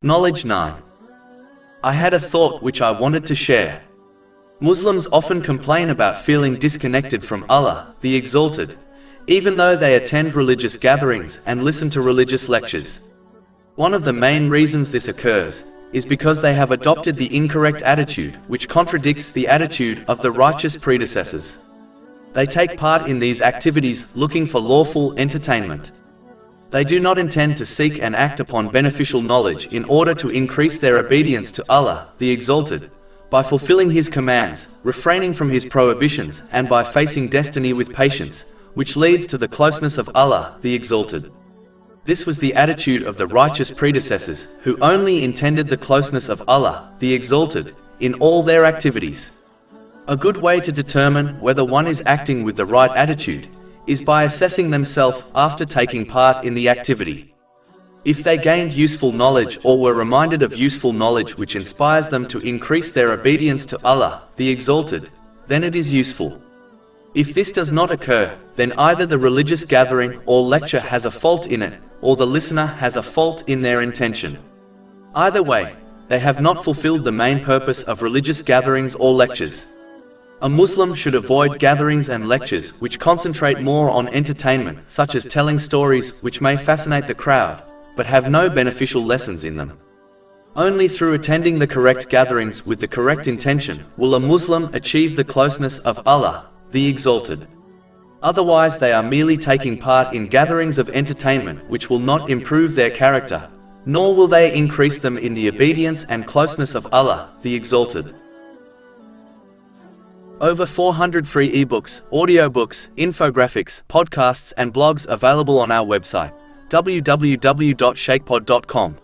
Knowledge 9. I had a thought which I wanted to share. Muslims often complain about feeling disconnected from Allah, the Exalted, even though they attend religious gatherings and listen to religious lectures. One of the main reasons this occurs is because they have adopted the incorrect attitude, which contradicts the attitude of the righteous predecessors. They take part in these activities looking for lawful entertainment. They do not intend to seek and act upon beneficial knowledge in order to increase their obedience to Allah, the Exalted, by fulfilling His commands, refraining from His prohibitions, and by facing destiny with patience, which leads to the closeness of Allah, the Exalted. This was the attitude of the righteous predecessors, who only intended the closeness of Allah, the Exalted, in all their activities. A good way to determine whether one is acting with the right attitude is by assessing themselves after taking part in the activity. If they gained useful knowledge or were reminded of useful knowledge which inspires them to increase their obedience to Allah, the Exalted, then it is useful. If this does not occur, then either the religious gathering or lecture has a fault in it, or the listener has a fault in their intention. Either way, they have not fulfilled the main purpose of religious gatherings or lectures. A Muslim should avoid gatherings and lectures which concentrate more on entertainment, such as telling stories which may fascinate the crowd, but have no beneficial lessons in them. Only through attending the correct gatherings with the correct intention will a Muslim achieve the closeness of Allah, the Exalted. Otherwise, they are merely taking part in gatherings of entertainment which will not improve their character, nor will they increase them in the obedience and closeness of Allah, the Exalted. Over 400 free ebooks, audiobooks, infographics, podcasts and blogs available on our website, www.shakepod.com.